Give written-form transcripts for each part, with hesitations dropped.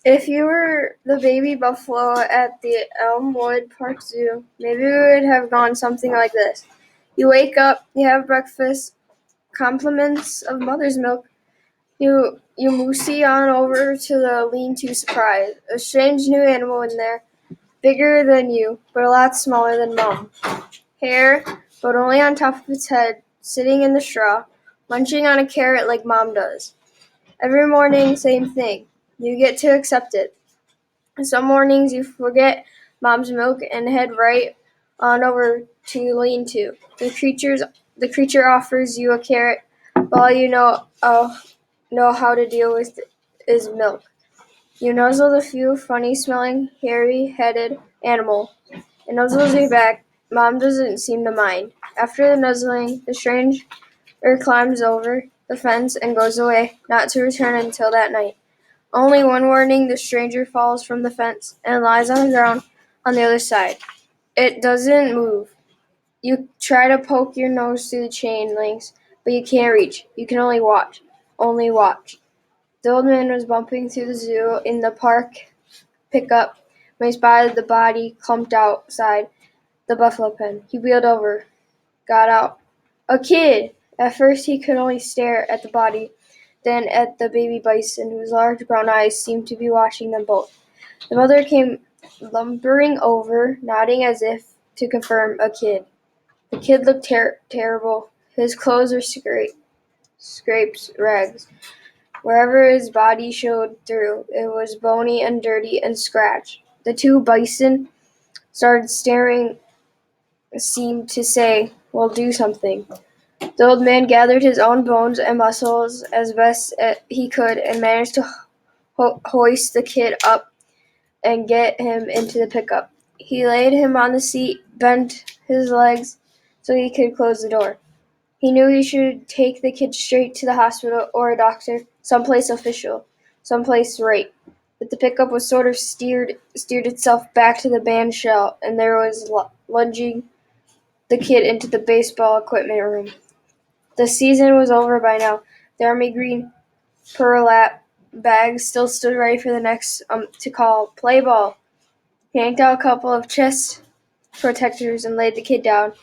If you were the baby buffalo at the Elmwood Park Zoo, maybe it would have gone something like this. You wake up, you have breakfast, compliments of mother's milk. You moosey on over to the lean-to surprise. A strange new animal in there, bigger than you, but a lot smaller than Mom. Hair, but only on top of its head, sitting in the straw, munching on a carrot like Mom does. Every morning, same thing. You get to accept it. Some mornings you forget Mom's milk and head right on over to lean-to. The creature offers you a carrot, but all you know how to deal with is milk. You nuzzle the few funny-smelling, hairy-headed animal. It nuzzles you back. Mom doesn't seem to mind. After the nuzzling, the stranger climbs over the fence and goes away, not to return until that night. Only one morning, the stranger falls from the fence and lies on the ground on the other side. It doesn't move. You try to poke your nose through the chain links, but you can't reach. You can only watch. Only watch. The old man was bumping through the zoo in the park pickup when he spotted the body clumped outside the buffalo pen. He wheeled over, got out. A kid! At first he could only stare at the body, then at the baby bison, whose large brown eyes seemed to be watching them both. The mother came lumbering over, nodding as if to confirm a kid. The kid looked terrible. His clothes were scrapes, rags. Wherever his body showed through, it was bony and dirty and scratched. The two bison started staring, seemed to say, "Well, do something." The old man gathered his own bones and muscles as best he could and managed to hoist the kid up and get him into the pickup. He laid him on the seat, bent his legs so he could close the door. He knew he should take the kid straight to the hospital or a doctor, someplace official, someplace right. But the pickup was sort of steered itself back to the band shell, and there was lunging the kid into the baseball equipment room. The season was over by now. The army green burlap bags still stood ready for the next to call. Play ball. He yanked out a couple of chest protectors and laid the kid down,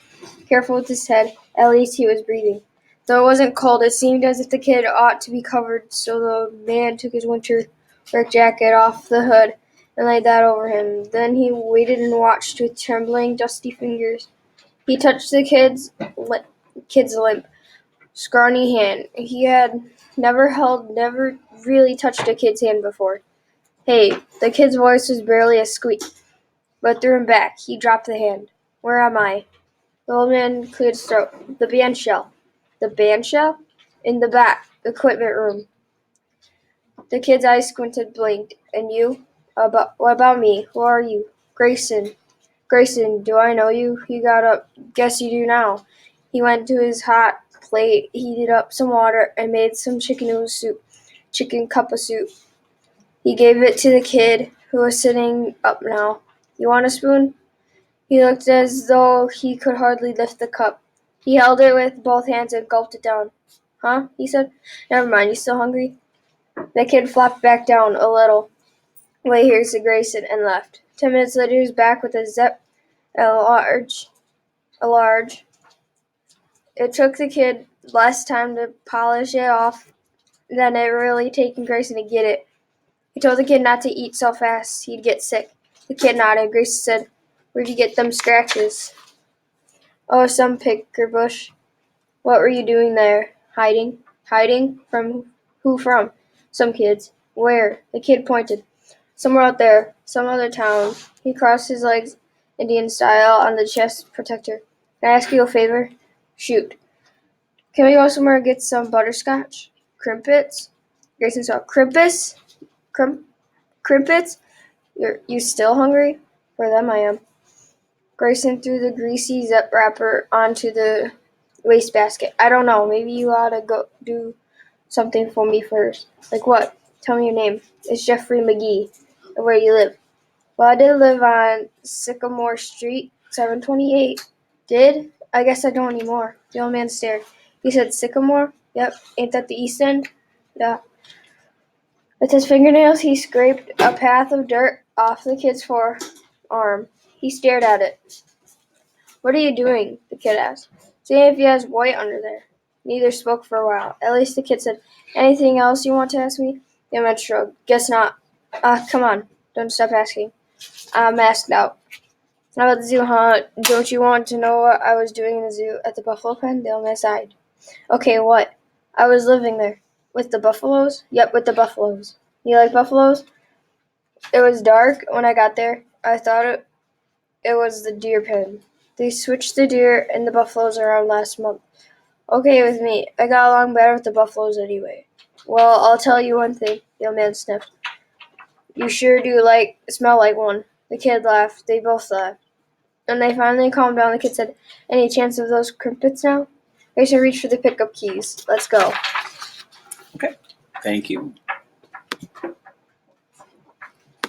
careful with his head. At least he was breathing. Though it wasn't cold, it seemed as if the kid ought to be covered, so the man took his winter work jacket off the hood and laid that over him. Then he waited and watched with trembling, dusty fingers. He touched the kid's limp, scrawny hand. He had never really touched a kid's hand before. "Hey," the kid's voice was barely a squeak, but threw him back. He dropped the hand. "Where am I?" The old man cleared his throat. "The band shell." "The band shell?" "In the back, equipment room." The kid's eyes squinted, blinked. "And you?" What about me? Who are you?" "Grayson." "Grayson, do I know you?" He got up. "Guess you do now." He went to his hot plate, heated up some water, and made some chicken cup of soup. He gave it to the kid, who was sitting up now. "You want a spoon?" He looked as though he could hardly lift the cup. He held it with both hands and gulped it down. "Huh?" he said. "Never mind, you still hungry?" The kid flopped back down a little. "Wait here," said Grayson, and left. 10 minutes later he was back with a Zep, a large. It took the kid less time to polish it off than it really taken Grayson to get it. He told the kid not to eat so fast, he'd get sick. The kid nodded. Grayson said, "Where'd you get them scratches?" "Oh, some picker bush." "What were you doing there?" "Hiding." "Hiding? From who from?" "Some kids." "Where?" The kid pointed. "Somewhere out there. Some other town." He crossed his legs Indian style on the chest protector. "Can I ask you a favor?" "Shoot." "Can we go somewhere and get some butterscotch?" "Crimpets?" Grayson saw. "Crimpets? Crimpets? You still hungry?" "For them I am." Grayson threw the greasy Zep wrapper onto the wastebasket. "I don't know. Maybe you ought to go do something for me first." "Like what?" "Tell me your name." "It's Jeffrey Magee." "And where do you live?" "Well, I did live on Sycamore Street, 728. "Did? I guess I don't anymore." The old man stared. He said, "Sycamore?" "Yep. Ain't that the East End?" "Yeah." With his fingernails, he scraped a path of dirt off the kid's forearm. He stared at it. "What are you doing?" the kid asked. "Seeing if he has white under there." Neither spoke for a while. At least the kid said, "Anything else you want to ask me?" The man shrugged. "Guess not." Come on. Don't stop asking." I'm masked out. "How about the zoo, huh? Don't you want to know what I was doing in the zoo at the buffalo pen?" The old man sighed. "Okay, what?" "I was living there." "With the buffaloes?" "Yep, with the buffaloes." "You like buffaloes?" "It was dark when I got there. I thought it was the deer pen. They switched the deer and the buffaloes around last month." "Okay with me. I got along better with the buffaloes anyway." "Well, I'll tell you one thing," the old man sniffed. "You sure do smell like one." The kid laughed. They both laughed. When they finally calmed down, the kid said, "Any chance of those crimpets now?" Grayson reached for the pickup keys. "Let's go." Okay. Thank you.